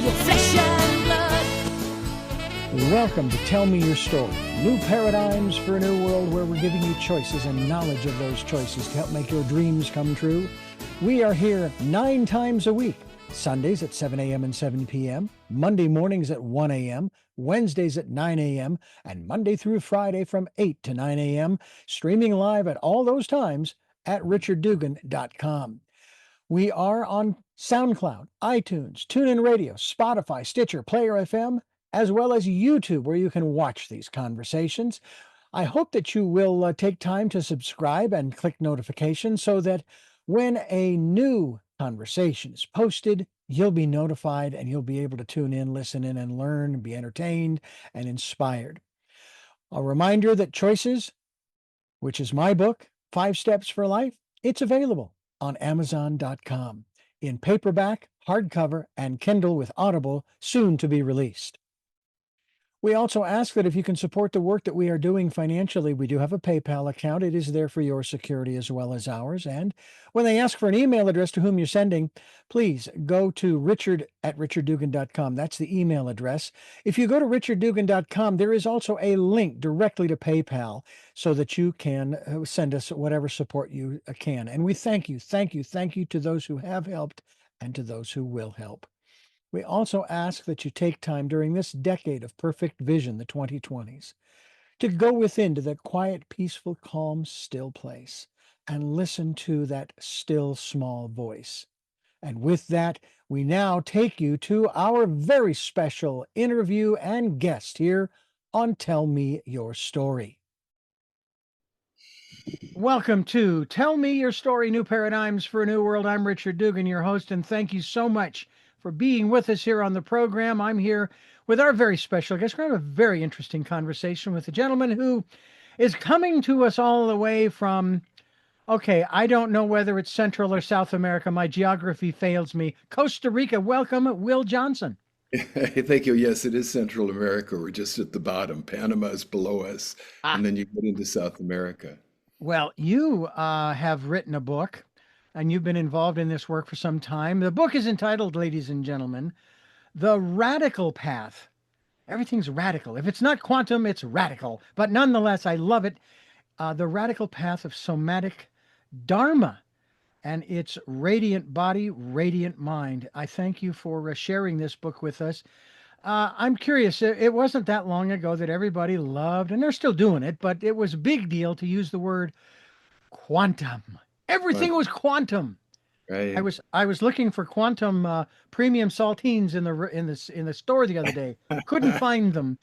your flesh and blood. Welcome to Tell Me Your Story, new paradigms for a new world where we're giving you choices and knowledge of those choices to help make your dreams come true. We are here 9 times a week, Sundays at 7 a.m. and 7 p.m., Monday mornings at 1 a.m., Wednesdays at 9 a.m., and Monday through Friday from 8 to 9 a.m., streaming live at all those times at richarddugan.com. We are on SoundCloud, iTunes, TuneIn Radio, Spotify, Stitcher, Player FM, as well as YouTube, where you can watch these conversations. I hope that you will take time to subscribe and click notifications so that when a new conversation is posted, you'll be notified and you'll be able to tune in, listen in, and learn, and be entertained and inspired. A reminder that Choices, which is my book, 5 Steps for Life, it's available on Amazon.com in paperback, hardcover, and Kindle with Audible, soon to be released. We also ask that if you can support the work that we are doing financially, we do have a PayPal account. It is there for your security as well as ours. And when they ask for an email address to whom you're sending, please go to richard@richarddugan.com. That's the email address. If you go to richarddugan.com, there is also a link directly to PayPal so that you can send us whatever support you can. And we thank you to those who have helped and to those who will help. We also ask that you take time during this decade of perfect vision, the 2020s, to go within to that quiet, peaceful, calm, still place and listen to that still, small voice. And with that, we now take you to our very special interview and guest here on Tell Me Your Story. Welcome to Tell Me Your Story, New Paradigms for a New World. I'm Richard Dugan, your host, and thank you so much for being with us here on the program. I'm here with our very special guest. We're going to have a very interesting conversation with a gentleman who is coming to us all the way from, I don't know whether it's Central or South America. My geography fails me. Costa Rica. Welcome, Will Johnson. Thank you. Yes, it is Central America. We're just at the bottom. Panama is below us, and then you get into South America. Well, you have written a book, and you've been involved in this work for some time. The book is entitled, ladies and gentlemen, The Radical Path. Everything's radical. If it's not quantum, it's radical. But nonetheless, I love it. The Radical Path of Somatic Dharma. And it's radiant body, radiant mind. I thank you for sharing this book with us. I'm curious, it wasn't that long ago that everybody loved, and they're still doing it, but it was a big deal to use the word quantum. Everything was quantum. Right. I was looking for quantum premium saltines in the store the other day. Couldn't find them.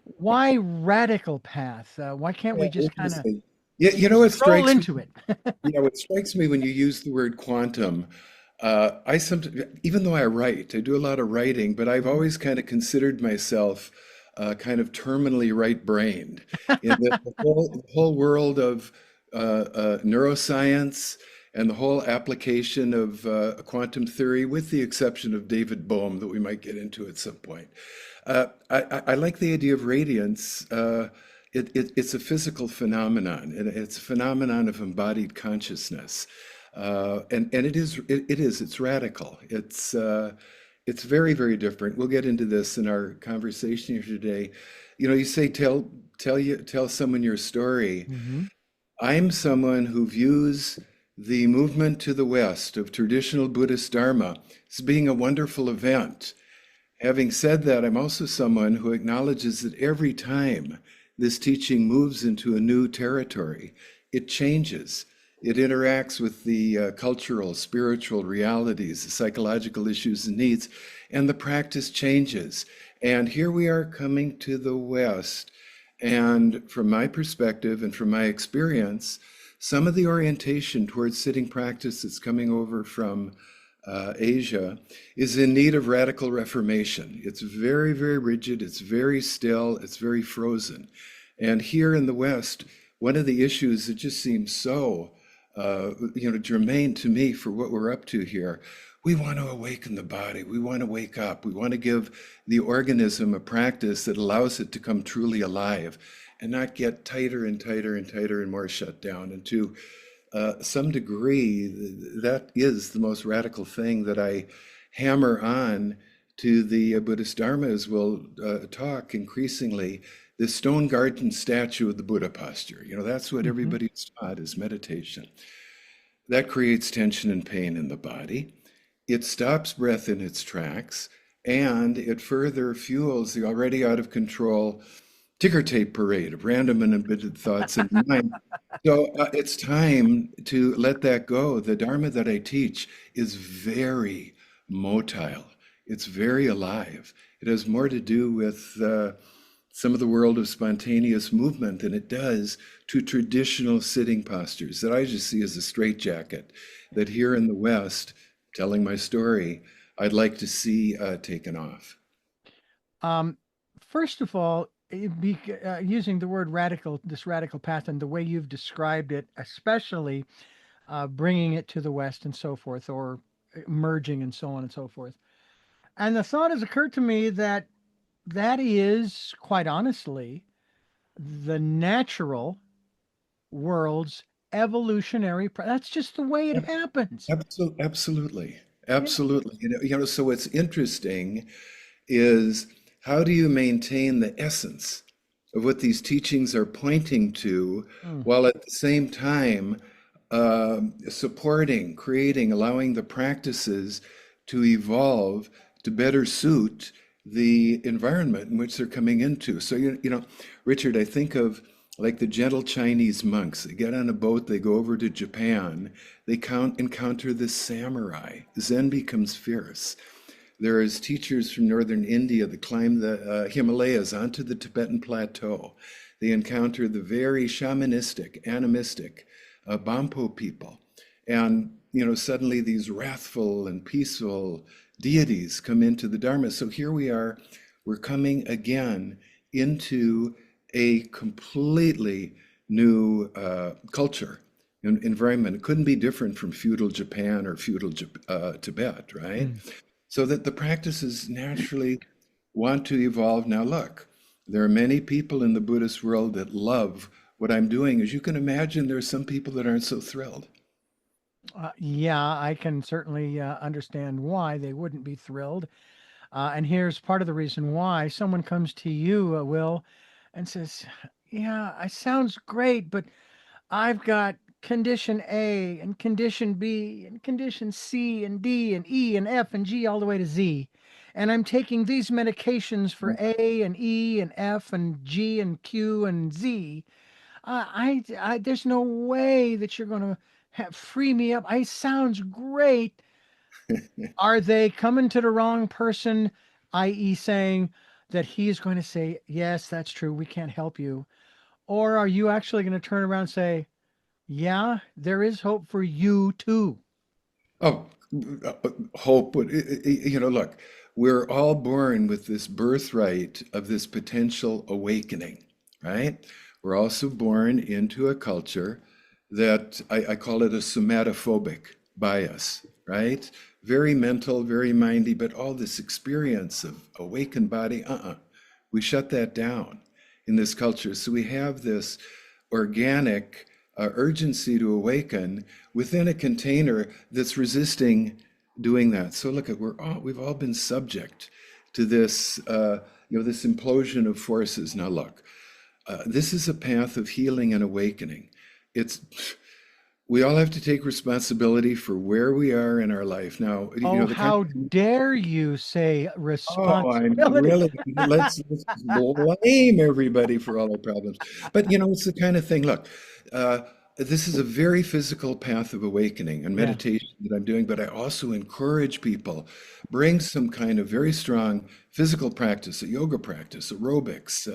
Why radical path? Why can't we just kind of roll into it? What strikes me when you use the word quantum, I sometimes, even though I write, I do a lot of writing, but I've always kind of considered myself kind of terminally right-brained in the whole world of neuroscience and the whole application of quantum theory, with the exception of David Bohm, that we might get into at some point. I like the idea of radiance. It's a physical phenomenon, and it's a phenomenon of embodied consciousness, and it's radical. It's very, very different. We'll get into this in our conversation here today. You say tell someone your story. Mm-hmm. I'm someone who views the movement to the West of traditional Buddhist Dharma as being a wonderful event. Having said that, I'm also someone who acknowledges that every time this teaching moves into a new territory, it changes. It interacts with the cultural, spiritual realities, the psychological issues and needs, and the practice changes. And here we are coming to the West. And from my perspective and from my experience, some of the orientation towards sitting practice that's coming over from Asia is in need of radical reformation. It's very, very rigid, it's very still, it's very frozen. And here in the West, one of the issues that just seems so germane to me for what we're up to here, we want to awaken the body, we want to wake up, we want to give the organism a practice that allows it to come truly alive and not get tighter and tighter and tighter and more shut down. And to some degree, that is the most radical thing that I hammer on to the Buddhist Dharma, as we'll talk increasingly, this stone garden statue of the Buddha posture. That's what Hmm. everybody's taught is meditation. That creates tension and pain in the body. It stops breath in its tracks, and it further fuels the already out of control ticker tape parade of random and unbidded thoughts in the mind. So it's time to let that go. The Dharma that I teach is very motile. It's very alive. It has more to do with some of the world of spontaneous movement than it does to traditional sitting postures that I just see as a straitjacket that here in the West, telling my story, I'd like to see taken off. Um, First of all, using the word radical, this radical path, and the way you've described it, especially bringing it to the West and so forth, or merging and so on and so forth. And the thought has occurred to me that that is, quite honestly, the natural world's evolutionary. That's just the way it happens. Absolutely. Yeah. Absolutely. So what's interesting is how do you maintain the essence of what these teachings are pointing to Mm. while at the same time supporting, creating, allowing the practices to evolve to better suit the environment in which they're coming into. So, Richard, I think of like the gentle Chinese monks. They get on a boat, they go over to Japan, they encounter the samurai. Zen becomes fierce. There is teachers from northern India that climb the Himalayas onto the Tibetan plateau. They encounter the very shamanistic, animistic Bampu people. And, suddenly these wrathful and peaceful deities come into the Dharma. So here we are, we're coming again into a completely new culture and environment. It couldn't be different from feudal Japan or feudal Tibet, right? Mm. So that the practices naturally want to evolve. Now, look, there are many people in the Buddhist world that love what I'm doing. As you can imagine, there are some people that aren't so thrilled. Yeah, I can certainly understand why they wouldn't be thrilled. And here's part of the reason why someone comes to you, Will, and says, "Yeah, it sounds great, but I've got condition A and condition B and condition C and D and E and F and G all the way to Z. And I'm taking these medications for A and E and F and G and Q and Z. There's no way that you're going to free me up. I sounds great. Are they coming to the wrong person, i.e., saying that he's going to say, yes, that's true, we can't help you? Or are you actually going to turn around and say, yeah, there is hope for you too? Oh, hope. But, look, we're all born with this birthright of this potential awakening, right? We're also born into a culture that I call it a somatophobic bias, right? Very mental, very mindy, but all this experience of awakened body, we shut that down in this culture. So we have this organic urgency to awaken within a container that's resisting doing that. So look at we've all been subject to this this implosion of forces. Now look, this is a path of healing and awakening. It's we all have to take responsibility for where we are in our life. Now, Oh, the kind how dare you say Oh, I'm responsibility? really, let's blame everybody for all our problems. But it's the kind of thing, look, uh, this is a very physical path of awakening and Yeah. meditation that I'm doing, but I also encourage people, bring some kind of very strong physical practice, a yoga practice, aerobics,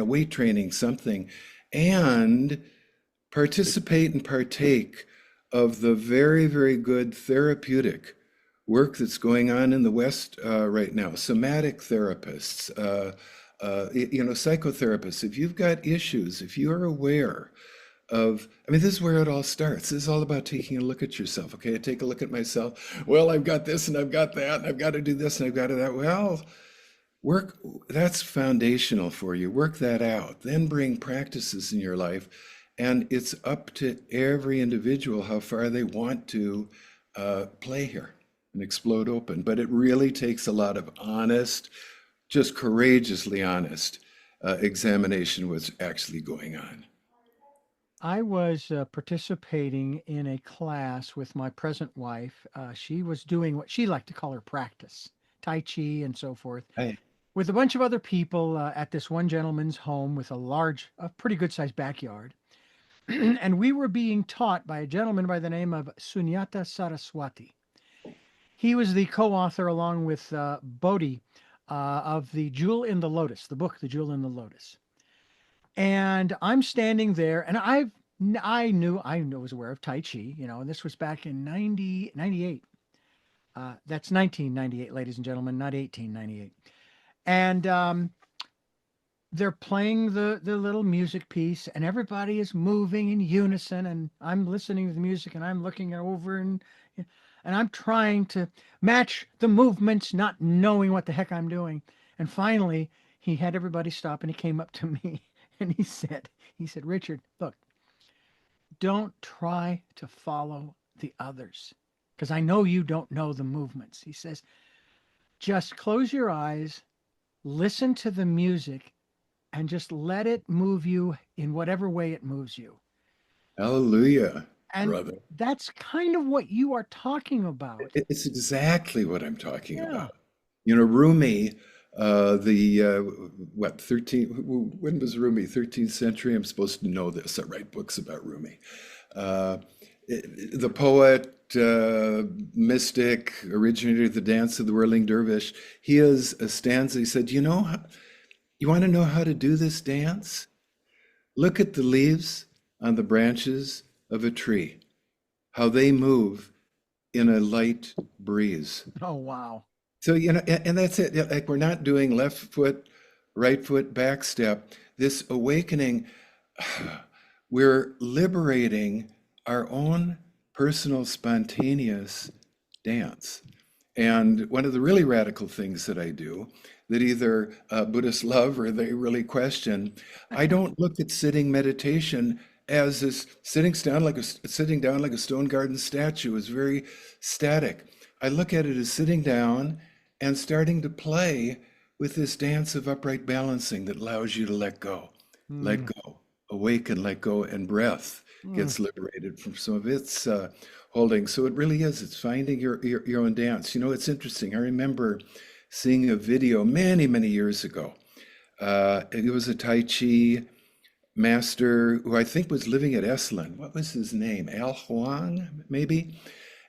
weight training, something, and participate and partake of the very, very good therapeutic work that's going on in the West right now. Somatic therapists, psychotherapists. If you've got issues, if you are aware of, I mean, this is where it all starts. This is all about taking a look at yourself. Okay, I take a look at myself. Well, I've got this and I've got that and I've got to do this and I've got to that. Well, work, that's foundational for you. Work that out. Then bring practices in your life. And it's up to every individual how far they want to play here. and explode open. But it really takes a lot of honest, just courageously honest examination what's actually going on. I was participating in a class with my present wife. She was doing what she liked to call her practice, Tai Chi and so forth, Right. with a bunch of other people at this one gentleman's home with a pretty good sized backyard. And we were being taught by a gentleman by the name of Sunyata Saraswati. He was the co author, along with Bodhi, of The Jewel in the Lotus, the book, The Jewel in the Lotus. And I'm standing there, and I was aware of Tai Chi, and this was back in 98. That's 1998, ladies and gentlemen, not 1898. And they're playing the little music piece, and everybody is moving in unison, and I'm listening to the music, and I'm looking over, and I'm trying to match the movements, not knowing what the heck I'm doing. And finally, he had everybody stop, and he came up to me, and he said, Richard, look, don't try to follow the others, because I know you don't know the movements. He says, just close your eyes, listen to the music, and just let it move you in whatever way it moves you. Hallelujah, And brother. that's kind of what you are talking about. It's exactly what I'm talking Yeah. about. Rumi, the what 13? When was Rumi? 13th century. I'm supposed to know this. I write books about Rumi. Uh, the poet, mystic, originator of the dance of the whirling dervish. He has a stanza. He said, you want to know how to do this dance? Look at the leaves on the branches of a tree, how they move in a light breeze. Oh, wow. So, and that's it. Yeah, like we're not doing left foot, right foot, back step. This awakening, we're liberating our own personal spontaneous dance. And one of the really radical things that I do that either Buddhists love or they really question, I don't look at sitting meditation as this sitting down like a stone garden statue is very static. I look at it as sitting down and starting to play with this dance of upright balancing that allows you to let Mm, go, awaken, let go, and breath mm. gets liberated from some of its holding. So it really is. It's finding your own dance. It's interesting. I remember seeing a video many, many years ago. It was a Tai Chi master who I think was living at Esalen. What was his name? Al Huang, maybe?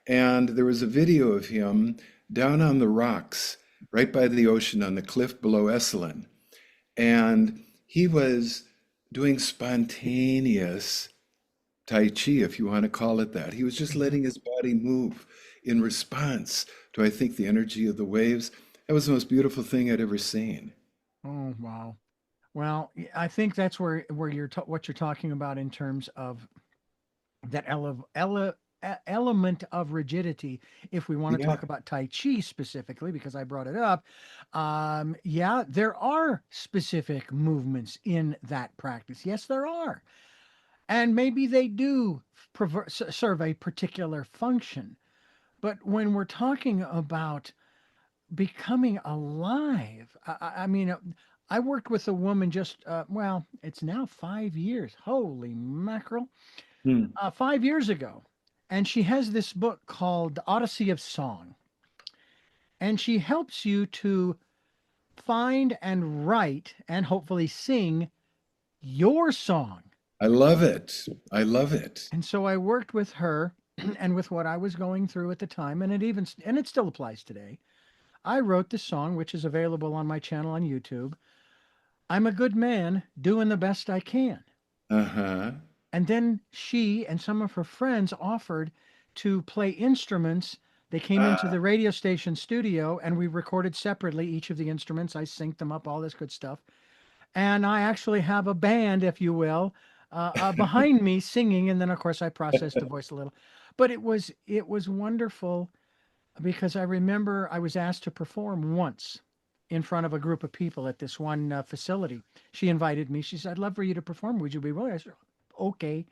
And there was a video of him down on the rocks, right by the ocean on the cliff below Esalen. And he was doing spontaneous Tai Chi, if you want to call it that. He was just Mhm. letting his body move in response to, I think, the energy of the waves. That was the most beautiful thing I'd ever seen. Oh, wow. Well, I think that's where what you're talking about in terms of that element of rigidity. If we want to Yeah, talk about Tai Chi specifically, because I brought it up, yeah, there are specific movements in that practice. Yes, there are, and maybe they do serve a particular function. But when we're talking about becoming alive, I mean, I worked with a woman well, it's now 5 years. Holy mackerel. hmm, 5 years ago. And she has this book called The Odyssey of Song. And she helps you to find and write and hopefully sing your song. I love it. I love it. And so I worked with her and with what I was going through at the time, and it still applies today. I wrote the song, which is available on my channel on YouTube. I'm a good man doing the best I can. Uh-huh. And then she and some of her friends offered to play instruments. They came into Ah, the radio station studio and we recorded separately each of the instruments. I synced them up, all this good stuff. And I actually have a band, if you will, behind me singing. And then, of course, I processed the voice a little. But it was wonderful because I remember I was asked to perform once in front of a group of people at this one facility. She invited me. She said, "I'd love for you to perform. Would you be willing?" I said, "Okay."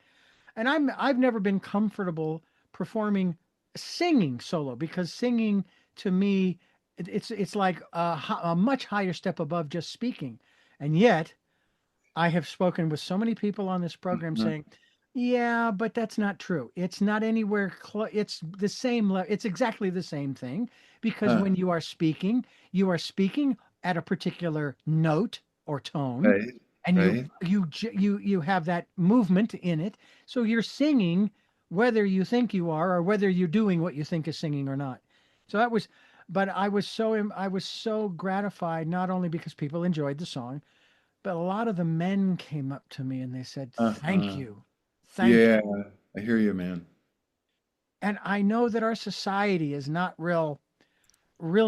And I've never been comfortable performing singing solo, because singing to me, it's like a much higher step above just speaking. And yet I have spoken with so many people on this program Uh, saying, yeah, but that's not true. It's not anywhere close. It's the same. It's exactly the same thing, because uh, when you are speaking at a particular note or tone, right, and right. you have that movement in it. So you're singing whether you think you are, or whether you're doing what you think is singing or not. So that was, but I was so gratified, not only because people enjoyed the song, but a lot of the men came up to me and they said, "Thank Uh-huh. you. Thank Yeah, you." I hear you, man. And I know that our society is not real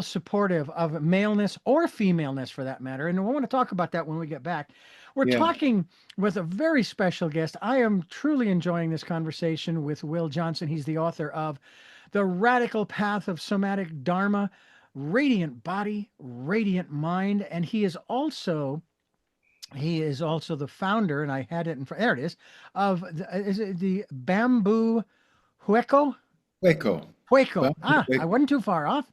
supportive of maleness or femaleness for that matter. And I want to talk about that when we get back. We're Yeah. talking with a very special guest. I am truly enjoying this conversation with Will Johnson. He's the author of The Radical Path of Somatic Dharma, Radiant Body, Radiant Mind. And he is also the founder, and I had it in front, there it of is it the Bambu Hueco? Waco. Hueco. Bambu I Hueco. wasn't too far off.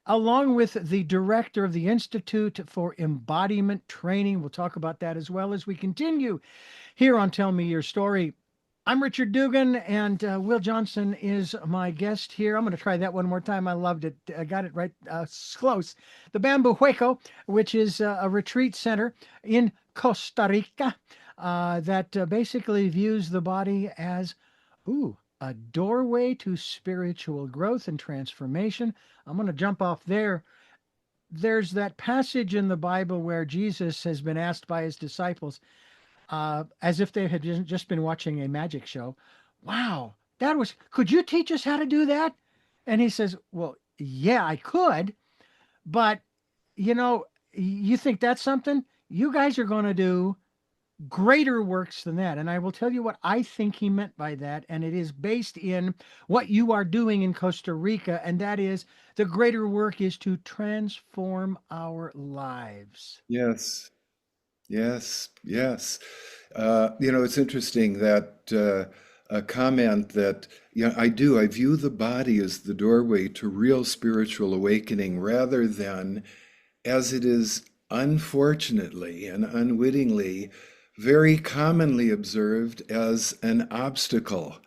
Along with the director of the Institute for Embodiment Training. We'll talk about that as well as we continue here on Tell Me Your Story. I'm Richard Dugan, and Will Johnson is my guest here. I'm going to try that one more time. I loved it. I got it right close. The Bambu Hueco, which is a retreat center in Costa Rica that basically views the body as, a doorway to spiritual growth and transformation. I'm going to jump off there. There's that passage in the Bible where Jesus has been asked by his disciples, as if they had just been watching a magic show. Wow, could you teach us how to do that? And he says, well, yeah, I could, but you know, you think that's something? You guys are going to do greater works than that. And I will tell you what I think he meant by that. And it is based in what you are doing in Costa Rica. And that is the greater work is to transform our lives. Yes, yes, yes. It's interesting that a comment that, yeah, I view the body as the doorway to real spiritual awakening rather than as it is unfortunately and unwittingly very commonly observed as an obstacle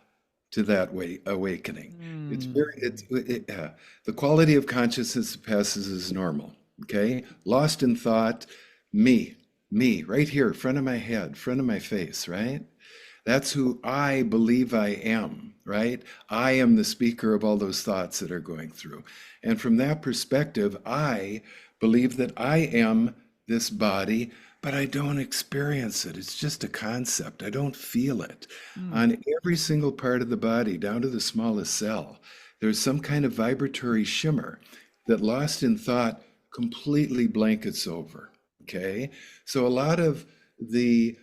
to that way awakening. It's Mm. very the quality of consciousness that passes as normal. Okay, lost in thought, me, me, right here, front of my head, front of my face, right? That's who I believe I am, right? I am the speaker of all those thoughts that are going through. And from that perspective, I believe that I am this body, but I don't experience it. It's just a concept. I don't feel it. Mm. On every single part of the body, down to the smallest cell, there's some kind of vibratory shimmer that lost in thought completely blankets over. Okay? So a lot of the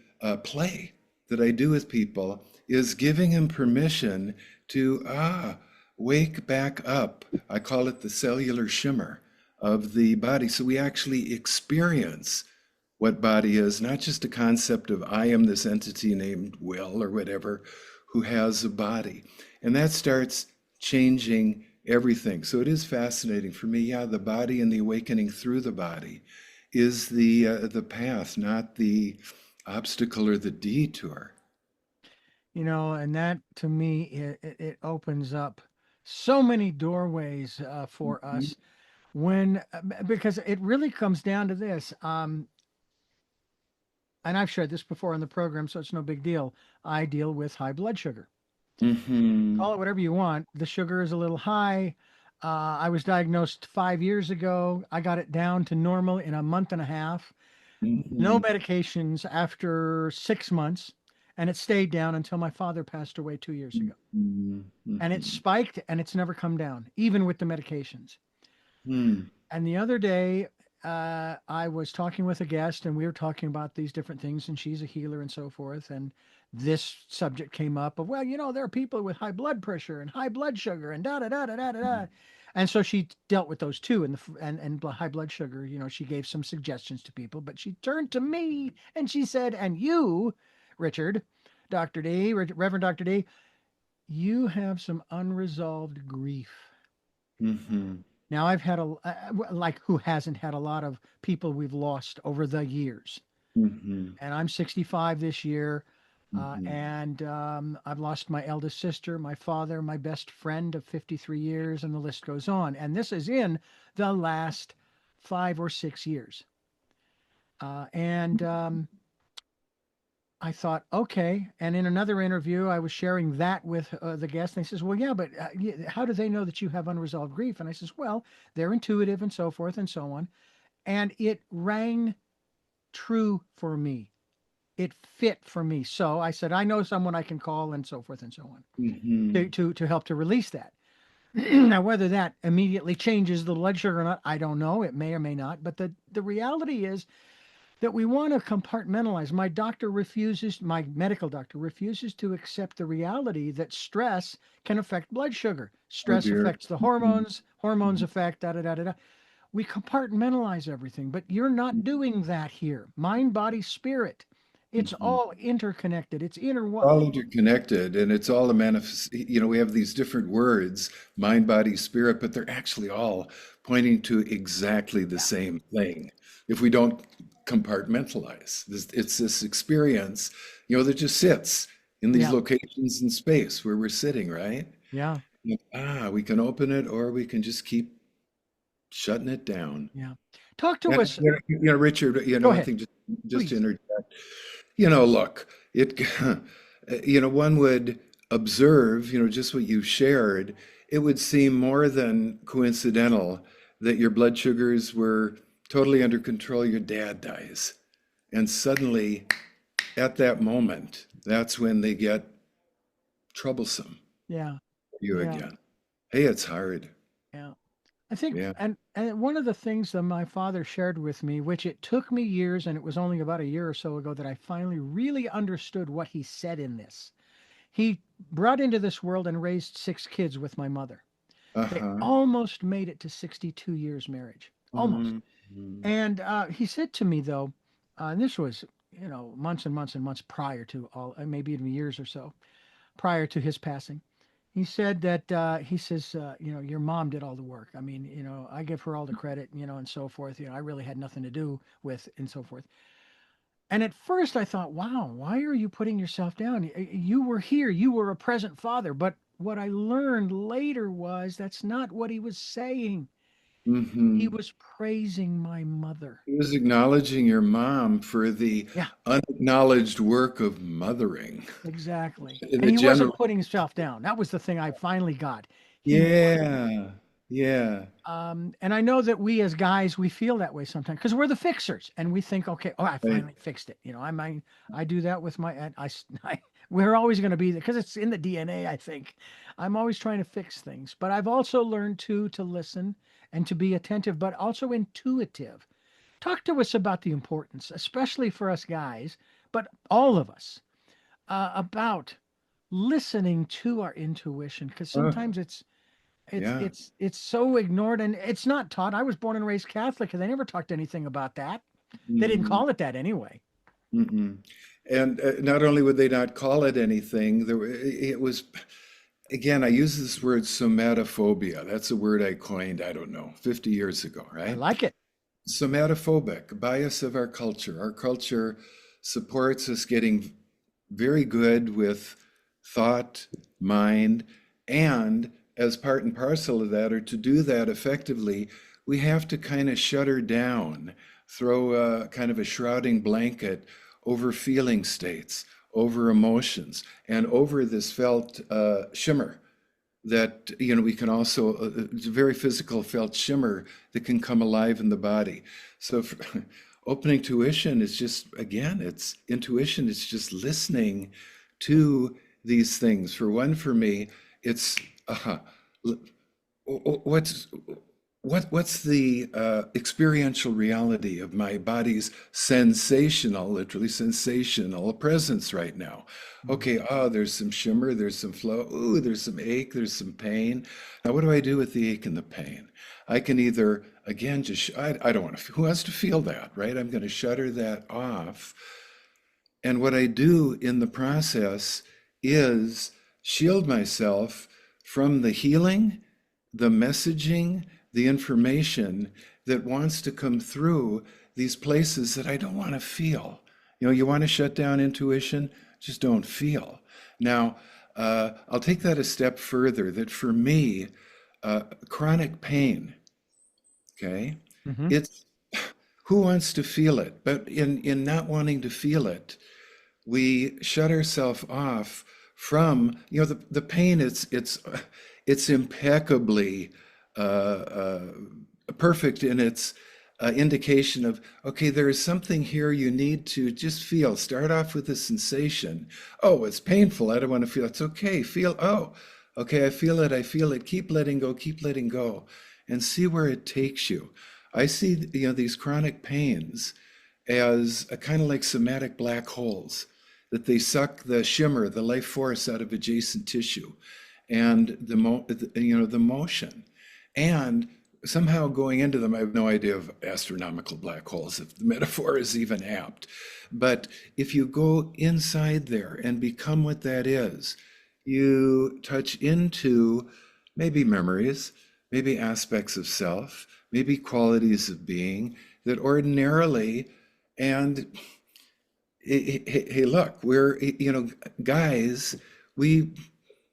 play that I do with people is giving them permission to wake back up. I call it the cellular shimmer of the body. So we actually experience what body is, not just a concept of I am this entity named Will or whatever who has a body. And that starts changing everything. So it is fascinating for me. Yeah, the body and the awakening through the body is the path, not the obstacle or the detour. And that to me, it opens up so many doorways for Mhm. us because it really comes down to this. And I've shared this before on the program, so it's no big deal. I deal with high blood sugar. Mhm. Call it whatever you want. The sugar is a little high. I was diagnosed 5 years ago. I got it down to normal in a month and a half. No Mhm. medications after 6 months. And it stayed down until my father passed away 2 years ago. Mhm. And it Mhm. spiked and it's never come down, even with the medications. Mhm. And the other day, I was talking with a guest and we were talking about these different things, and she's a healer and so forth. And this subject came up of, well, there are people with high blood pressure and high blood sugar and da da da da da da. Da. And so she dealt with those too, and high blood sugar. She gave some suggestions to people, but she turned to me and she said, "And you, Richard, Doctor D, Reverend Doctor D, you have some unresolved grief. Mm-hmm. Now, I've had like, who hasn't had a lot of people we've lost over the years? Mm-hmm. And I'm 65 this year. Mm-hmm. And I've lost my eldest sister, my father, my best friend of 53 years, and the list goes on. And this is in the last 5 or 6 years. And I thought, okay. And in another interview, I was sharing that with the guest. And he says, well, yeah, but how do they know that you have unresolved grief? And I says, well, they're intuitive and so forth and so on. And it rang true for me. It fit for me. So I said, I know someone I can call and so forth and so on Mm-hmm. to help to release that. Now, whether that immediately changes the blood sugar or not, I don't know. It may or may not. But the reality is that we want to compartmentalize. My medical doctor refuses to accept the reality that stress can affect blood sugar. Oh Stress dear. affects the Mm-hmm. hormones affect da da da da. We compartmentalize everything, but you're not doing that here. Mind, body, spirit. It's Mm-hmm. all interconnected. It's All interconnected, and it's all a manifest. We have these different words, mind, body, spirit, but they're actually all pointing to exactly the Yeah, same thing. If we don't compartmentalize, it's this experience, that just sits in these yeah, locations in space where we're sitting, right? yeah, We can open it, or we can just keep shutting it down. yeah. Talk to And us. Richard, Go one ahead, thing, just to please. interject. Look, it, one would observe, just what you shared. It would seem more than coincidental that your blood sugars were totally under control. Your dad dies. And suddenly, at that moment, that's when they get troublesome Yeah, for you yeah, again. Hey, it's hard. yeah. I think, Yeah. and one of the things that my father shared with me, which it took me years, and it was only about a year or so ago that I finally really understood what he said in this. He brought into this world and raised 6 kids with my mother. They Uh-huh. almost made it to 62 years marriage, almost. Mhm. And he said to me, though, and this was, months and months and months prior to maybe even years or so prior to his passing. He said that he says, your mom did all the work. I mean, I give her all the credit, and so forth. I really had nothing to do with, and so forth. And at first I thought, wow, why are you putting yourself down? You were here, you were a present father. But what I learned later was that's not what he was saying. He Mhm. was praising my mother. He was acknowledging your mom for the Yeah, unacknowledged work of mothering exactly. in And the he wasn't general. putting himself down. That was the thing I finally got. He wasn't. Yeah, yeah, And I know that we as guys, we feel that way sometimes because we're the fixers and we think, okay, oh, I right. finally fixed it. I do that with my, we're always going to be there because it's in the DNA, I think. I'm always trying to fix things, but I've also learned to listen and to be attentive, but also intuitive. Talk to us about the importance, especially for us guys, but all of us, about listening to our intuition because Oh, sometimes it's yeah. it's it's so ignored and it's not taught. I was born and raised Catholic and they never talked anything about that. They didn't Mm-mm, call it that anyway. mm-mm. And not only would they not call it anything, it was, again, I use this word somatophobia. That's a word I coined, I don't know, 50 years ago, I right? like it. Somatophobic, bias of our culture. Our culture supports us getting very good with thought, mind, and as part and parcel of that, or to do that effectively, we have to kind of shut her down, throw a kind of a shrouding blanket over feeling states, over emotions, and over this felt shimmer that we can also it's a very physical felt shimmer that can come alive in the body. So opening tuition is just, again, it's intuition. It's just listening to these things. For one, for me, it's what's what's the experiential reality of my body's sensational, literally sensational presence right now? Mhm. Okay, there's some shimmer, there's some flow, ooh, there's some ache, there's some pain. Now, what do I do with the ache and the pain? I can either, again, I don't want to, who wants to feel that, right? I'm going to shutter that off. And what I do in the process is shield myself from the healing, the messaging, the information that wants to come through these places that I don't want to feel. You know, you want to shut down intuition, just don't feel. Now, I'll take that a step further, that for me, chronic pain, okay, Mm-hmm. it's who wants to feel it? But in not wanting to feel it, we shut ourselves off from, you know, the pain. It's impeccably uh, uh, perfect in its indication of, okay, there is something here you need to just feel. Start off with a sensation. Oh, it's painful, I don't want to feel it. It's okay, feel. Oh, okay, I feel it, I feel it. Keep letting go and see where it takes you. I see, you know, these chronic pains as a kind of like somatic black holes, that they suck the shimmer, the life force out of adjacent tissue, and you know, the motion, and somehow going into them. I have no idea of astronomical black holes, if the metaphor is even apt. But if you go inside there and become what that is, you touch into maybe memories, maybe aspects of self, maybe qualities of being that ordinarily, and hey, look, we're, you know, guys, we, you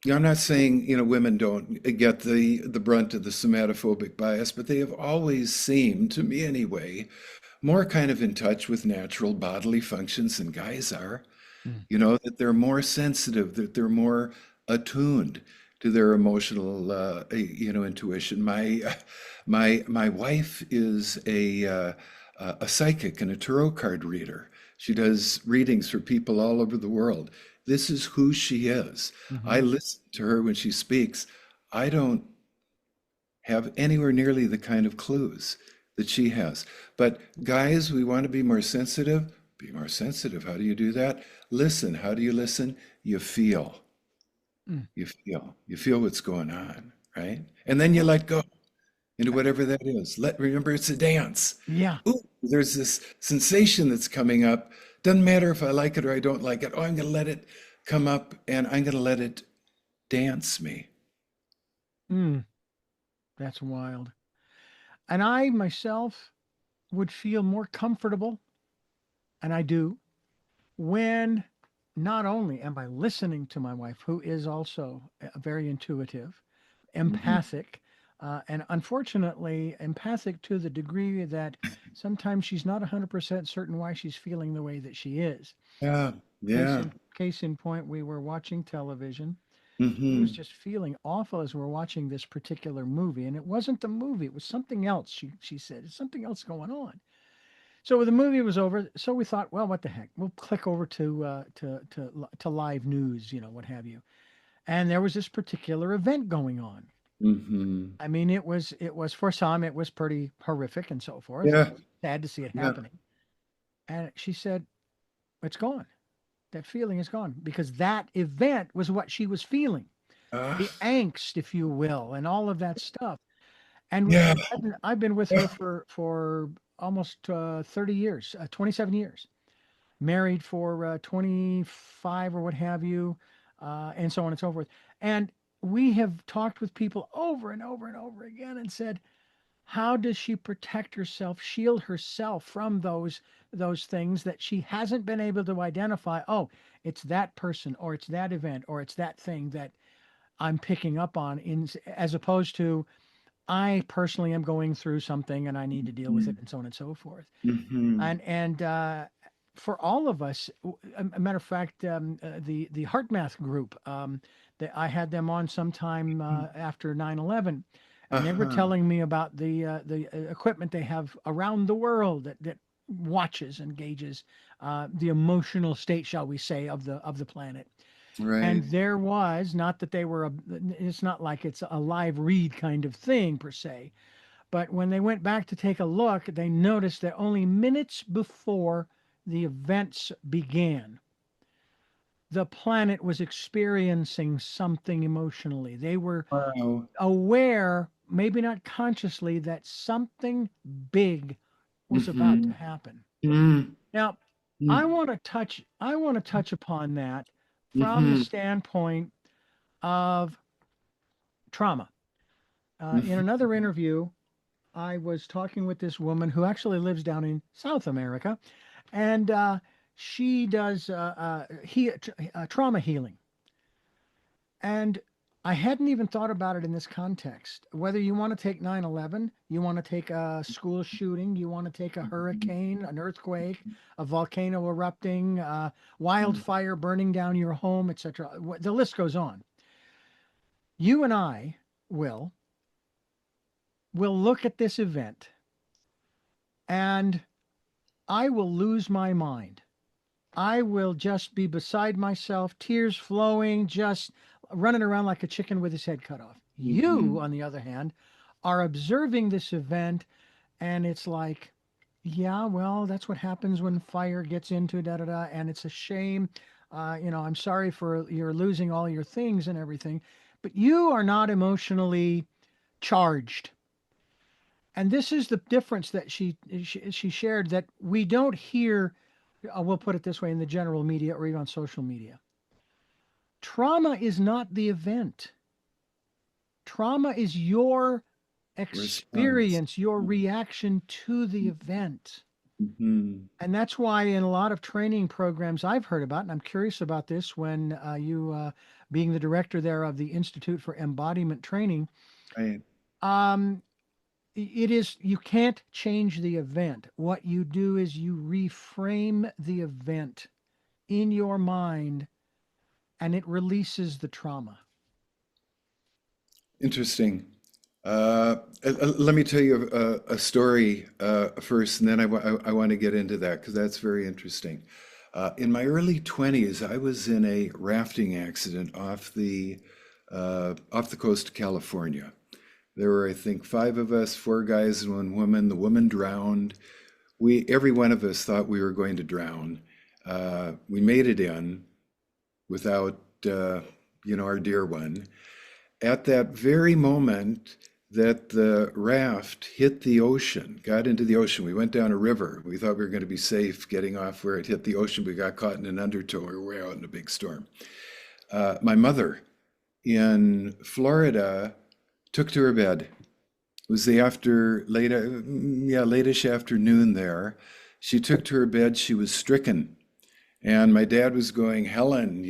know, I'm not saying, you know, women don't get the brunt of the somatophobic bias, but they have always seemed, to me anyway, more kind of in touch with natural bodily functions than guys are. Mm. You know, that they're more sensitive, that they're more attuned to their emotional, you know, intuition. My wife is a psychic and a tarot card reader. She does readings for people all over the world. This is who she is. Mm-hmm. I listen to her when she speaks. I don't have anywhere nearly the kind of clues that she has. But guys, we want to be more sensitive. Be more sensitive. How do you do that? Listen. How do you listen? You feel. Mm. You feel what's going on, right? And then you let go into whatever that is. Remember, it's a dance. Yeah. Ooh, there's this sensation that's coming up. Doesn't matter if I like it or I don't like it. Oh, I'm going to let it come up and I'm going to let it dance me. Mm. That's wild. And I myself would feel more comfortable, and I do, when not only am I listening to my wife, who is also very intuitive, Hmm. empathic, and unfortunately, empathic to the degree that sometimes she's not 100% certain why she's feeling the way that she is. Yeah, Case yeah. in case in point, we were watching television. She was Hmm. just feeling awful as we're watching this particular movie, and it wasn't the movie; it was something else. She said, "There's something else going on." So the movie was over. So we thought, well, what the heck? We'll click over to live news, what have you. And there was this particular event going on. Hmm. I mean, it was for some, it was pretty horrific and so forth, and Yeah, it was sad to see it yeah. happening. And she said, "It's gone. That feeling is gone because that event was what she was feeling, Ah, the angst, if you will, and all of that stuff." And yeah. I've been with her for almost 30 years, 27 years, married for 25 or what have you, and so on and so forth. And we have talked with people over and over and over again and said, how does she protect herself, shield herself from those things that she hasn't been able to identify? Oh, it's that person, or it's that event, or it's that thing that I'm picking up on, as opposed to I personally am going through something and I need to deal with it, and so on and so forth. Hmm. And for all of us, a matter of fact, the Heart Math group, that I had them on sometime after 9/11, and they were Uh-huh. telling me about the equipment they have around the world that watches and gauges the emotional state, shall we say, of the planet. And Right. there was, not that they were it's not like it's a live read kind of thing per se, but when they went back to take a look, they noticed that only minutes before the events began, the planet was experiencing something emotionally. They were Wow. aware, maybe not consciously, that something big was about to Hmm. happen. Hmm. Now, I want to touch upon that from the Hmm. standpoint of trauma. In Mhm. another interview, I was talking with this woman who actually lives down in South America, and she does trauma healing. And I hadn't even thought about it in this context. Whether you want to take 9/11, you want to take a school shooting, you want to take a hurricane, an earthquake, a volcano erupting, wildfire burning down your home, etc. The list goes on. You and I will look at this event and I will lose my mind. I will just be beside myself, tears flowing, just running around like a chicken with his head cut off. You, Mhm. on the other hand, are observing this event, and it's like, yeah, well, that's what happens when fire gets into da da da, and it's a shame. I'm sorry for you're losing all your things and everything, but you are not emotionally charged. And this is the difference that she shared, that we don't hear. We'll put it this way, in the general media or even on social media. Trauma is not the event. Trauma is your Response. experience, your reaction to the event. Mhm. And that's why in a lot of training programs I've heard about, and I'm curious about this when being the director there of the Institute for Embodiment Training, Right. um, it is, you can't change the event. What you do is you reframe the event in your mind, and it releases the trauma. Interesting. Let me tell you a story first, and then I want to get into that because that's very interesting. In my early 20s, I was in a rafting accident off the coast of California. There were, I think, five of us, four guys and one woman. The woman drowned. Every one of us thought we were going to drown. We made it in without, our dear one. At that very moment that the raft hit the ocean, got into the ocean, we went down a river. We thought we were going to be safe getting off where it hit the ocean. We got caught in an undertow. We were way out in a big storm. My mother in Florida took to her bed. It was the latish afternoon there. She took to her bed. She was stricken. And my dad was going, Helen,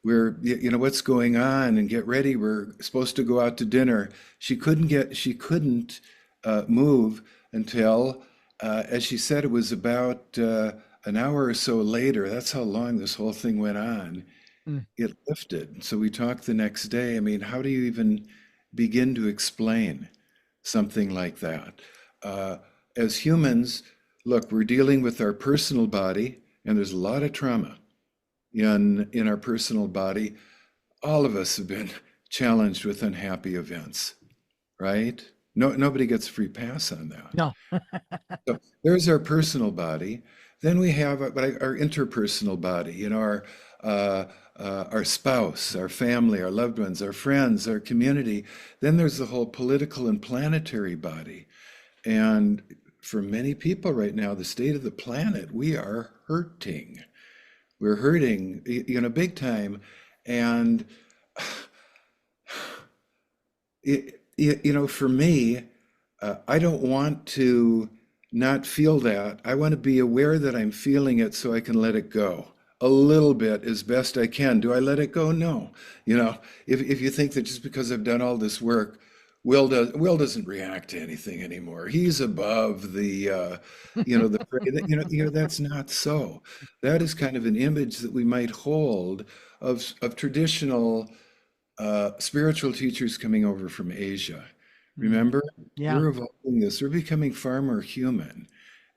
what's going on? And get ready. We're supposed to go out to dinner. She couldn't move until, as she said, it was about an hour or so later. That's how long this whole thing went on. Mm. It lifted. So we talked the next day. I mean, how do you even begin to explain something like that? Uh, as humans, look, we're dealing with our personal body, and there's a lot of trauma in our personal body. All of us have been challenged with unhappy events, right? Nobody gets a free pass on that. No. So there's our personal body. Then we have our interpersonal body, our spouse, our family, our loved ones, our friends, our community. Then there's the whole political and planetary body. And for many people right now, the state of the planet, we are hurting. We're hurting, big time. And for me, I don't want to not feel that. I want to be aware that I'm feeling it so I can let it go a little bit as best I can. Do I let it go? No. If you think that just because I've done all this work, Will doesn't react to anything anymore. He's above the prey. That's not so. That is kind of an image that we might hold of traditional spiritual teachers coming over from Asia. Mm. Remember, Yeah. we're evolving this. We're becoming far more human,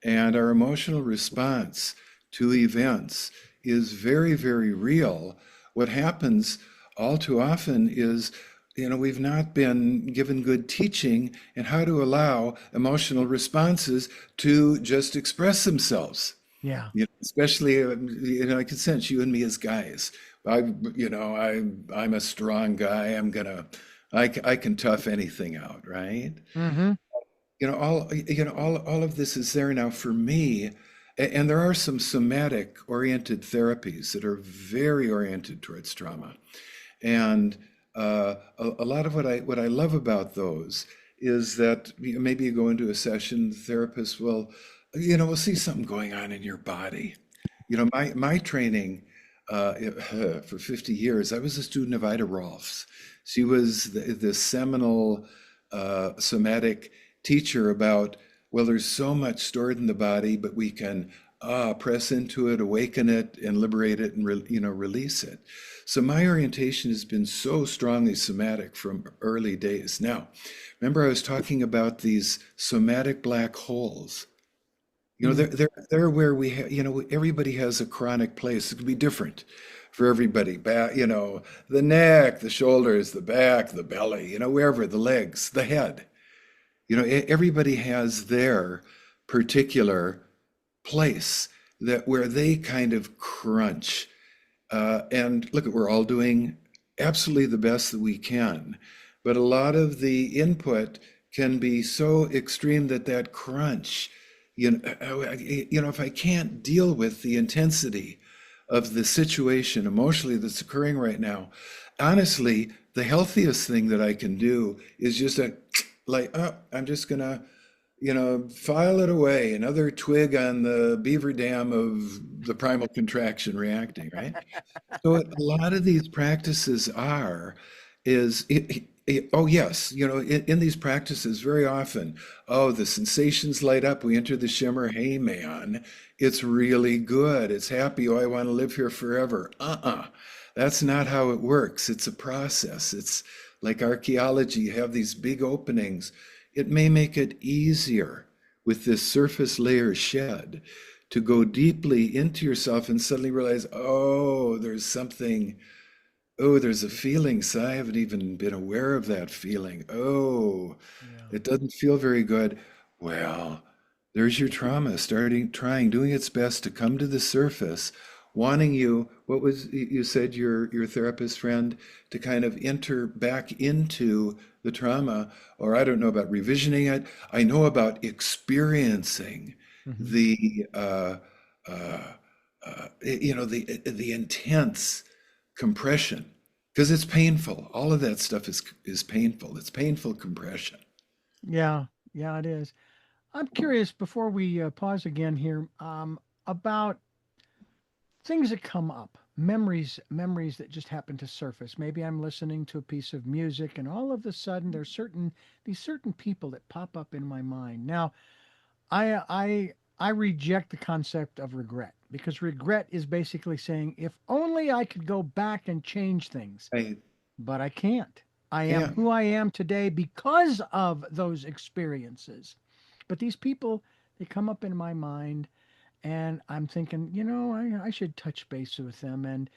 and our emotional response to events is very, very real. What happens all too often is, we've not been given good teaching in how to allow emotional responses to just express themselves. Yeah. Especially, I can sense you and me as guys. I'm a strong guy. I can tough anything out, right? Mm-hmm. All of this is there now for me. And there are some somatic oriented therapies that are very oriented towards trauma. And a lot of what I love about those is that maybe you go into a session, the therapist will, will see something going on in your body. My training for 50 years, I was a student of Ida Rolf's. She was the seminal somatic teacher about, well, there's so much stored in the body, but we can press into it, awaken it, and liberate it, and release it. So my orientation has been so strongly somatic from early days. Now, remember I was talking about these somatic black holes. Mm. They're where we have, everybody has a chronic place. It could be different for everybody. Back, the neck, the shoulders, the back, the belly, wherever, the legs, the head. Everybody has their particular place that where they kind of crunch. And look, we're all doing absolutely the best that we can, but a lot of the input can be so extreme that that crunch, if I can't deal with the intensity of the situation emotionally that's occurring right now, honestly, the healthiest thing that I can do is just I'm just gonna file it away, another twig on the beaver dam of the primal contraction reacting, right? So what a lot of these practices are oh yes, in these practices very often, oh, the sensations light up, we enter the shimmer, hey man, it's really good, it's happy, oh, I want to live here forever. That's not how it works. It's a process. It's like archaeology, you have these big openings. It may make it easier with this surface layer shed to go deeply into yourself and suddenly realize, oh, there's a feeling. So I haven't even been aware of that feeling. Oh, Yeah. it doesn't feel very good. Well, there's your trauma doing its best to come to the surface, wanting you, what was you said your therapist friend, to kind of enter back into the trauma, or I don't know about revisioning it. I know about experiencing Hmm. the the intense compression because it's painful. All of that stuff is painful. It's painful compression. Yeah, yeah, it is. I'm curious before we pause again here about things that come up, memories that just happen to surface. Maybe I'm listening to a piece of music, and all of a sudden there's these certain people that pop up in my mind. Now, I reject the concept of regret because regret is basically saying if only I could go back and change things, I but I can't. I am can't. who I am today because of those experiences. But these people, they come up in my mind, and I'm thinking, I should touch base with them and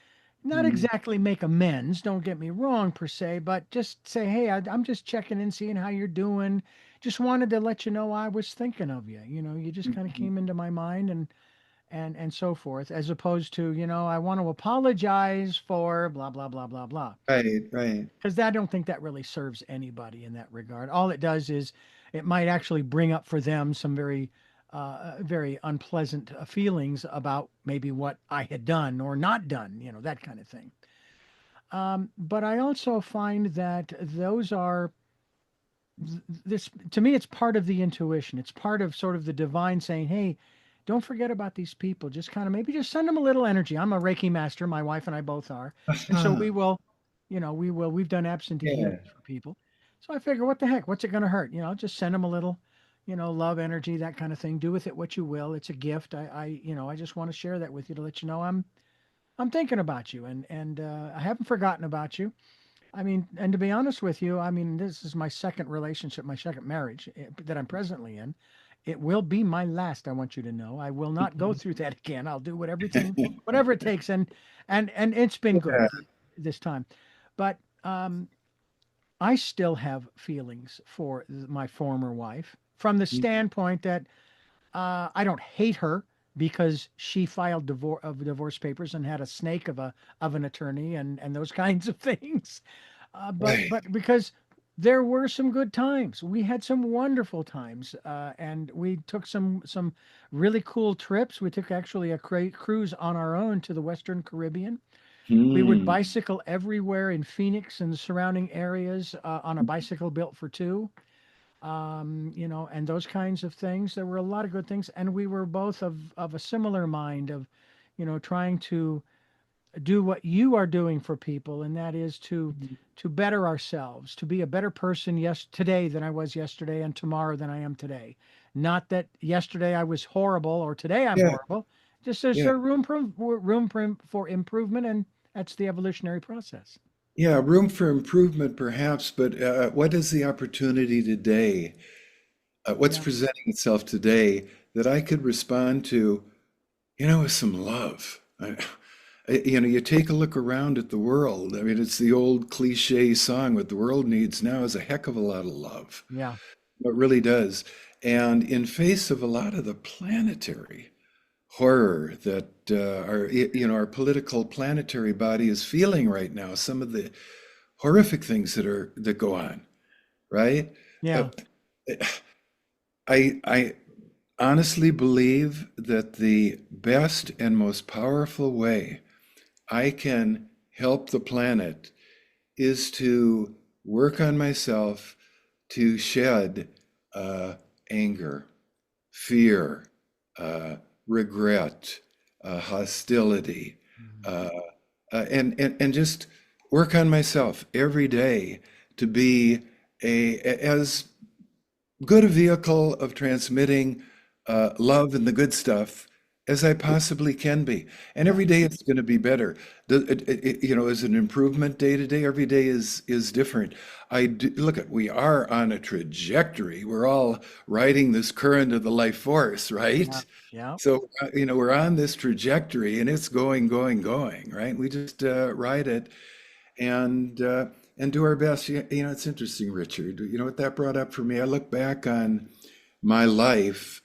not Mm, exactly make amends, don't get me wrong per se, but just say, hey, I'm just checking in, seeing how you're doing. Just wanted to let you know I was thinking of you. You just kind of mhm. came into my mind and so forth, as opposed to, I want to apologize for blah, blah, blah, blah, blah. Right, right. Because I don't think that really serves anybody in that regard. All it does is it might actually bring up for them some very unpleasant feelings about maybe what I had done or not done, that kind of thing. But I also find that those are this to me, it's part of the intuition. It's part of sort of the divine saying, hey, don't forget about these people. Just kind of maybe just send them a little energy. I'm a Reiki master. My wife and I both are. And so we Aha. will, we've done absentee healings Yeah. for people. So I figure, what the heck? What's it going to hurt? Just send them a little, love energy, that kind of thing. Do with it what you will. It's a gift. I just want to share that with you to let you know I'm thinking about you, and I haven't forgotten about you. I mean, and to be honest with you, I mean, this is my second relationship, my second marriage that I'm presently in. It will be my last. I want you to know. I will not go through that again. I'll do whatever it takes, and it's been good Yeah. this time. But I still have feelings for my former wife from the standpoint that I don't hate her because she filed divorce papers and had a snake of an attorney and those kinds of things. But Right. but because there were some good times, we had some wonderful times, and we took some really cool trips. We took actually a cruise on our own to the Western Caribbean. We would Hmm. bicycle everywhere in Phoenix and the surrounding areas on a bicycle built for two, and those kinds of things. There were a lot of good things, and we were both of a similar mind of, trying to do what you are doing for people, and that is to better ourselves, to be a better person today than I was yesterday, and tomorrow than I am today. Not that yesterday I was horrible or today I'm Yeah, horrible. Just there's yeah, a room for improvement, and that's the evolutionary process. yeah. Room for improvement, perhaps, but what is the opportunity today? What's Yeah, presenting itself today that I could respond to, with some love? You take a look around at the world. I mean, it's the old cliche song, what the world needs now is a heck of a lot of love. yeah, It really does. And in face of a lot of the planetary horror that our political planetary body is feeling right now, some of the horrific things that go on, right? Uh, yeah. I honestly believe that the best and most powerful way I can help the planet is to work on myself to shed uh, anger, fear, uh, regret, hostility, Mhm. uh, and just work on myself every day to be as good a vehicle of transmitting love and the good stuff as I possibly can be. And Yeah, every day it's going to be better. Is an improvement day to day. Every day is different. Look at we are on a trajectory. We're all riding this current of the life force, yeah, right? yeah. So we're on this trajectory and it's going, going, going, right? We just ride it and uh, and do our best. It's interesting, Richard. You know what that brought up for me? I look back on my life.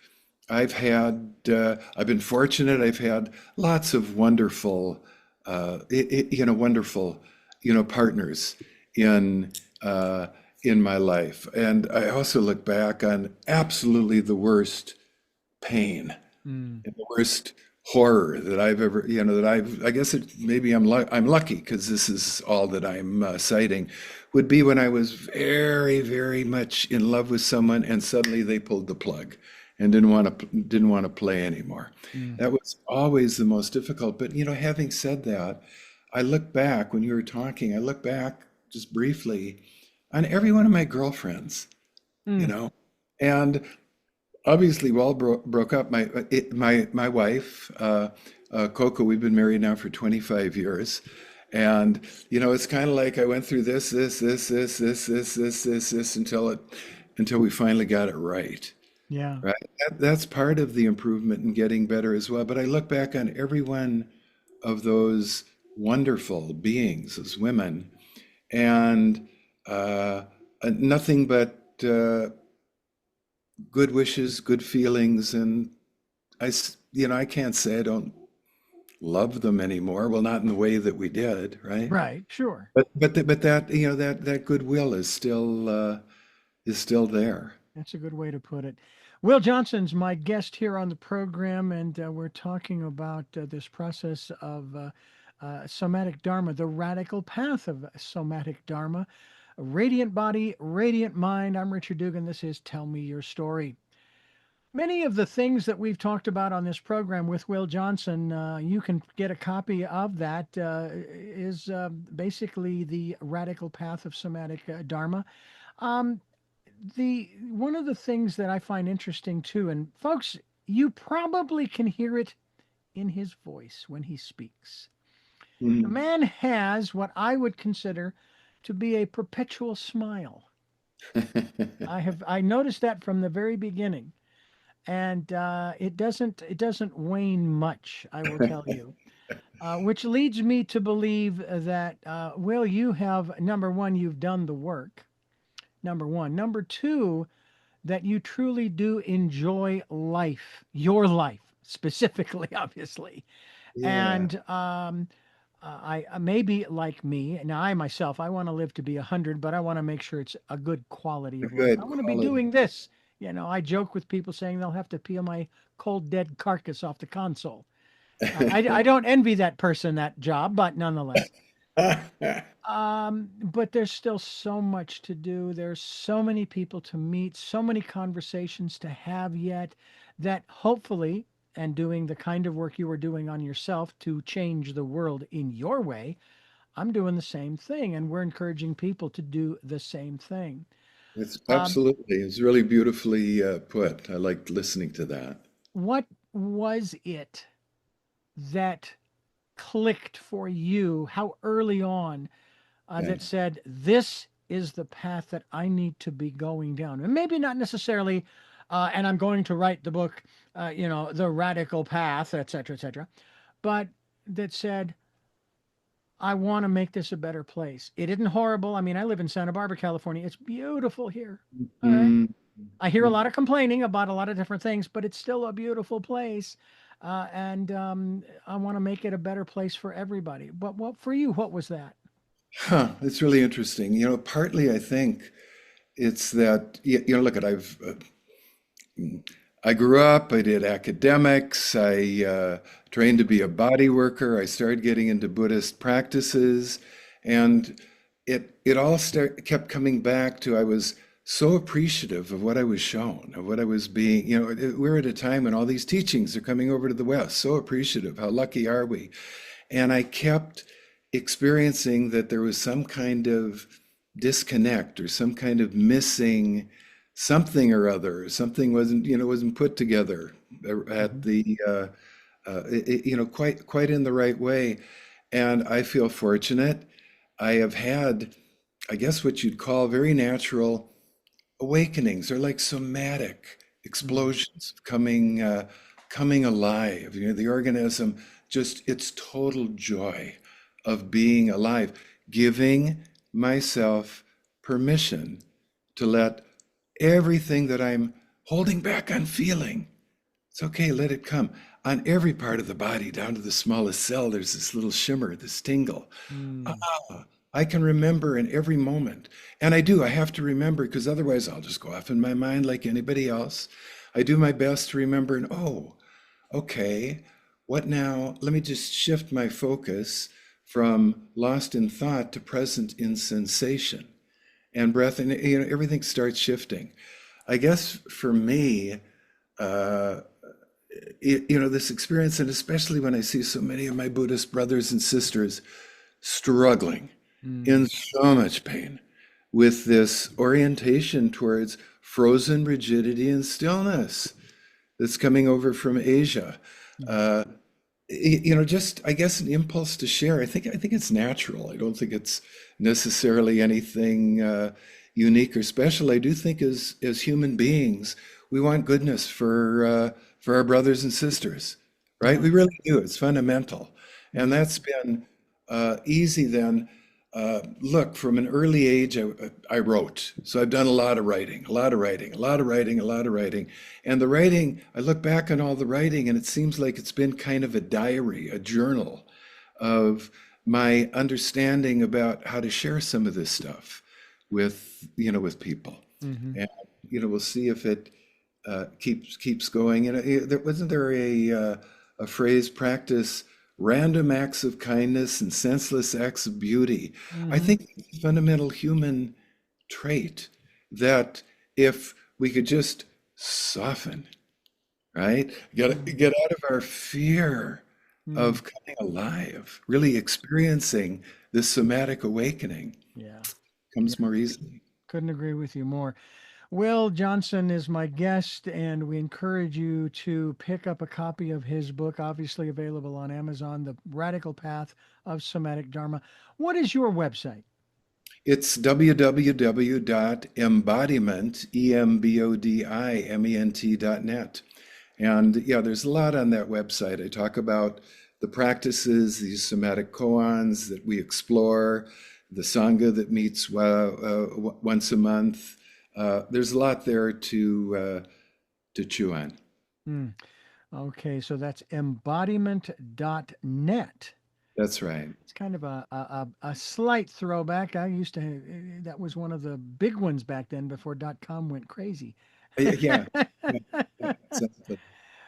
I've been fortunate. I've had lots of wonderful, partners in uh, in my life, and I also look back on absolutely the worst pain Mm, and the worst horror that I've ever, I guess maybe I'm lucky because this is all that I'm citing, would be when I was very, very much in love with someone and suddenly they pulled the plug and didn't want to play anymore. mm. That was always the most difficult. But having said that, I look back when you were talking, I look back just briefly on every one of my girlfriends, you Mm. know, and obviously we all broke up. My wife, Coco, we've been married now for 25 years. And it's kind of like I went through this until we finally got it right. Yeah. Right. That's part of the improvement and getting better as well. But I look back on every one of those wonderful beings as women, and uh, nothing but good wishes, good feelings, and I can't say I don't love them anymore. Well, not in the way that we did, right? Right. Sure. But that that goodwill is still there. That's a good way to put it. Will Johnson's my guest here on the program, and we're talking about this process of somatic dharma, the radical path of somatic dharma. A radiant body, radiant mind. I'm Richard Dugan. This is Tell Me Your Story. Many of the things that we've talked about on this program with Will Johnson, you can get a copy of that, is basically the radical path of somatic dharma. Um, the one of the things that I find interesting too, and folks, you probably can hear it in his voice when he speaks. The Mhm. man has what I would consider to be a perpetual smile. I noticed that from the very beginning, and it doesn't wane much. I will tell you, which leads me to believe that Will, you have number one, you've done the work. Number one, number two, that you truly do enjoy life, your life specifically, obviously. Yeah, And I maybe like me now. I myself, I want to live to be 100, but I want to make sure it's a good quality a of life. I good want to be quality. doing this. I joke with people saying they'll have to peel my cold dead carcass off the console. I don't envy that person that job, but nonetheless. But there's still so much to do. There's so many people to meet, so many conversations to have yet that hopefully, and doing the kind of work you are doing on yourself to change the world in your way, I'm doing the same thing. And we're encouraging people to do the same thing. It's Um, absolutely, it's really beautifully put. I liked listening to that. what was it that clicked for you? How early on Yeah. that said, this is the path that I need to be going down? And maybe not necessarily, and I'm going to write the book, The Radical Path, et cetera, but that said, I want to make this a better place. It isn't horrible. I mean, I live in Santa Barbara, California. It's beautiful here. All right. Mm, I hear a lot of complaining about a lot of different things, but it's still a beautiful place. And I want to make it a better place for everybody. But what for you? What was that? huh, it's really interesting. Partly I think it's that, look at I grew up, I did academics, I trained to be a body worker, I started getting into Buddhist practices, and it all kept coming back to I was so appreciative of what I was shown, of what I was being, we're at a time when all these teachings are coming over to the West, so appreciative, how lucky are we? And I kept experiencing that there was some kind of disconnect or some kind of missing something or other. Something wasn't put together at Mhm. the quite in the right way. And I feel fortunate. I have had, I guess, what you'd call very natural awakenings, or like somatic Mm. explosions of coming alive. The organism, just its total joy of being alive, giving myself permission to let everything that I'm holding back on feeling, it's okay, let it come. On every part of the body, down to the smallest cell, there's this little shimmer, this tingle. Mm. Ah, I can remember in every moment. And I do, I have to remember because otherwise I'll just go off in my mind like anybody else. I do my best to remember, and oh, okay, what now? Let me just shift my focus from lost in thought to present in sensation and breath, and everything starts shifting. I guess for me, uh, this experience, and especially when I see so many of my Buddhist brothers and sisters struggling Mm. in so much pain with this orientation towards frozen rigidity and stillness that's coming over from Asia. Yeah. Uh, just I guess an impulse to share. I think it's natural. I don't think it's necessarily anything unique or special. I do think as human beings, we want goodness for our brothers and sisters, right? Yeah. We really do. It's fundamental, and Mm. that's been easy then. Look, from an early age, I wrote. So I've done a lot of writing, a lot of writing, a lot of writing, a lot of writing. And the writing, I look back on all the writing, and it seems like it's been kind of a diary, a journal of my understanding about how to share some of this stuff with people. Hmm. And we'll see if it keeps going. And wasn't there a phrase, practice random acts of kindness and senseless acts of beauty. I Hmm. think it's a fundamental human trait that if we could just soften, right? Get out of our fear Mm. of coming alive, really experiencing this somatic awakening Yeah. Yeah. comes more easily. Couldn't agree with you more. Will Johnson is my guest, and we encourage you to pick up a copy of his book, obviously available on Amazon, The Radical Path of Somatic Dharma. What is your website? It's www.embodiment, embodiment.net. And yeah, there's a lot on that website. I talk about the practices, these somatic koans that we explore, the Sangha that meets once a month. There's a lot there to chew on. Hmm. Okay, so that's embodiment.net. That's right. It's kind of a slight throwback. I used to, that was one of the big ones back then before .com went crazy. Yeah, yeah, yeah, exactly.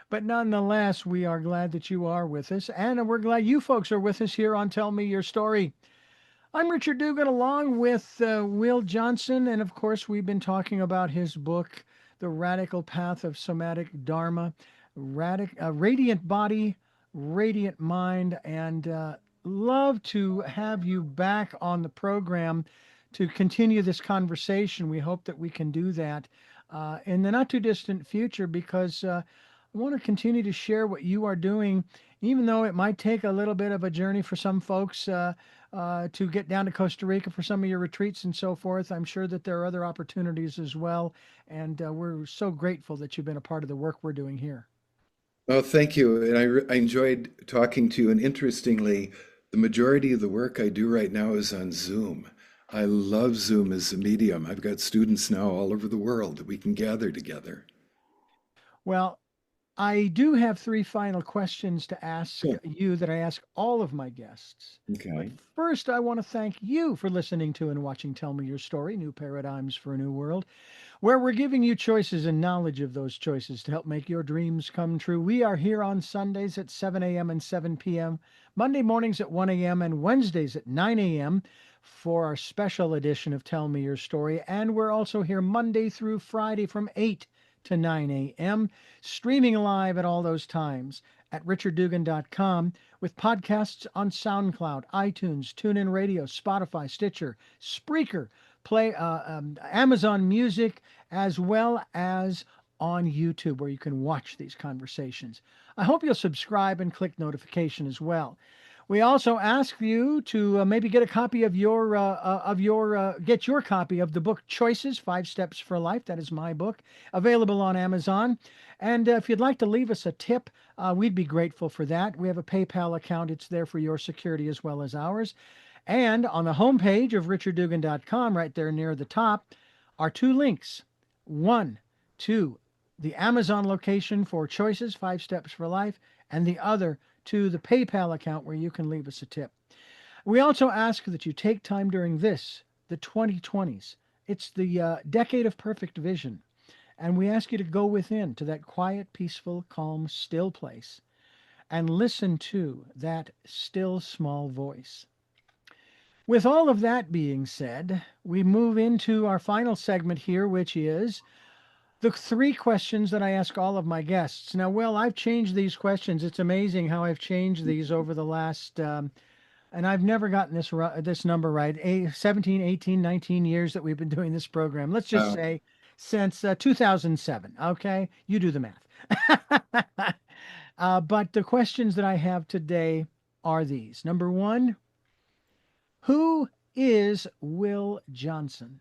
But nonetheless, we are glad that you are with us, and we're glad you folks are with us here on Tell Me Your Story. I'm Richard Dugan along with Will Johnson, and of course, we've been talking about his book, The Radical Path of Somatic Dharma, Radiant Body, Radiant Mind, and love to have you back on the program to continue this conversation. We hope that we can do that in the not too distant future because I want to continue to share what you are doing, even though it might take a little bit of a journey for some folks to get down to Costa Rica for some of your retreats and so forth. I'm sure that there are other opportunities as well. And we're so grateful that you've been a part of the work we're doing here. Well, thank you. And I enjoyed talking to you. And interestingly, the majority of the work I do right now is on Zoom. I love Zoom as a medium. I've got students now all over the world that we can gather together. Well, I do have three final questions to ask Sure. you that I ask all of my guests. But Okay. first, I want to thank you for listening to and watching Tell Me Your Story, New Paradigms for a New World, where we're giving you choices and knowledge of those choices to help make your dreams come true. We are here on Sundays at 7 a.m. and 7 p.m., Monday mornings at 1 a.m., and Wednesdays at 9 a.m. for our special edition of Tell Me Your Story. And we're also here Monday through Friday from 8 to 9 a.m., streaming live at all those times at richarddugan.com with podcasts on SoundCloud, iTunes, TuneIn Radio, Spotify, Stitcher, Spreaker, Amazon Music, as well as on YouTube, where you can watch these conversations. I hope you'll subscribe and click notification as well. We also ask you to maybe get a copy of get your copy of the book Choices: 5 Steps for Life. That is my book, available on Amazon. And if you'd like to leave us a tip, we'd be grateful for that. We have a PayPal account. It's there for your security as well as ours. And on the homepage of richarddugan.com, right there near the top, are two links. One to the Amazon location for Choices: 5 Steps for Life, and the other to the PayPal account where you can leave us a tip. We also ask that you take time during the 2020s. It's the decade of perfect vision. And we ask you to go within to that quiet, peaceful, calm, still place and listen to that still small voice. With all of that being said, we move into our final segment here, which is the three questions that I ask all of my guests. Now, Will, I've changed these questions. It's amazing how I've changed these over the last, and I've never gotten this number right, 17, 18, 19 years that we've been doing this program. Let's just Uh, say since 2007. Okay, you do the math. But the questions that I have today are these. Number one, who is Will Johnson?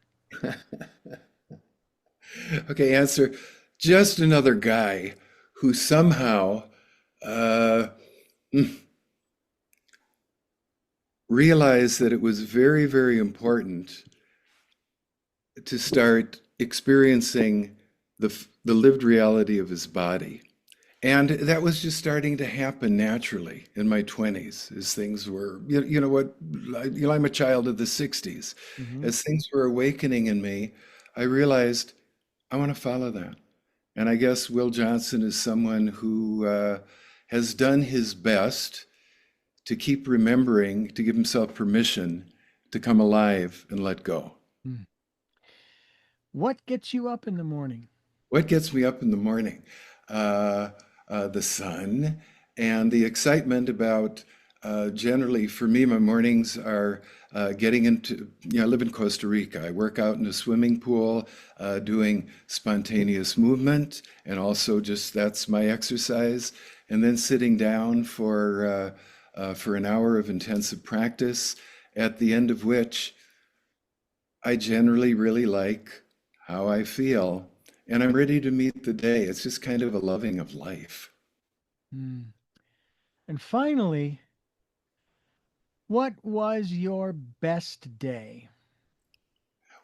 okay, answer. Just another guy who somehow uh, mm, realized that it was very, very important to start experiencing the lived reality of his body. And that was just starting to happen naturally in my 20s as things were, you know what, I'm a child of the 60s. Hmm. As things were awakening in me, I realized I want to follow that. And I guess Will Johnson is someone who has done his best to keep remembering, to give himself permission to come alive and let go. What gets you up in the morning? What gets me up in the morning? Uh, the sun and the excitement about generally for me, my mornings are getting into, I live in Costa Rica. I work out in a swimming pool, doing spontaneous movement, and also just that's my exercise. And then sitting down for an hour of intensive practice, at the end of which I generally really like how I feel, and I'm ready to meet the day. It's just kind of a loving of life. Hmm. And finally, what was your best day?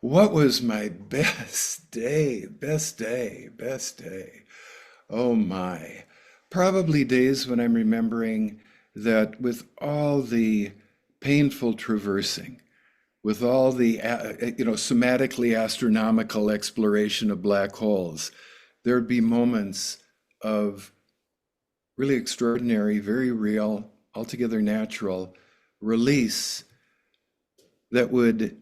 What was my best day? Best day, best day. Oh my. Probably days when I'm remembering that with all the painful traversing, with all the somatically astronomical exploration of black holes, there'd be moments of really extraordinary, very real, altogether natural release that would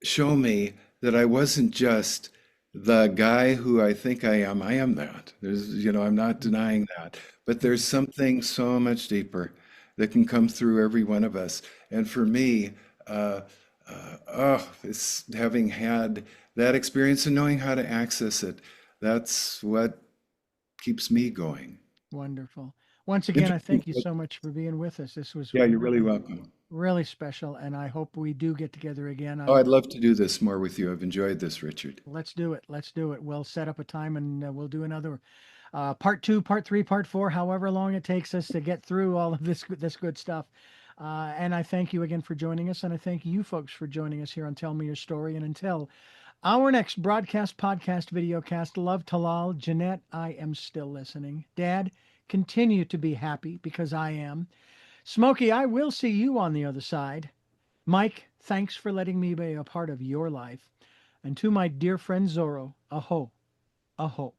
show me that I wasn't just the guy who I think I am. I am that. I'm not denying that. But there's something so much deeper that can come through every one of us. And for me, uh, it's having had that experience and knowing how to access it. That's what keeps me going. Wonderful. Once again, I Interesting. thank you so much for being with us. This was Yeah, you're really really, welcome. really special, and I hope we do get together again. Oh, I'd love to do this more with you. I've enjoyed this, Richard. Let's do it. Let's do it. We'll set up a time and we'll do another part two, part three, part four, however long it takes us to get through all of this good stuff. And I thank you again for joining us, and I thank you folks for joining us here on Tell Me Your Story. And until our next broadcast, podcast, video cast, love Talal, Jeanette, I am still listening. Dad, continue to be happy because I am. Smokey, I will see you on the other side. Mike, thanks for letting me be a part of your life. And to my dear friend Zorro, aho, aho.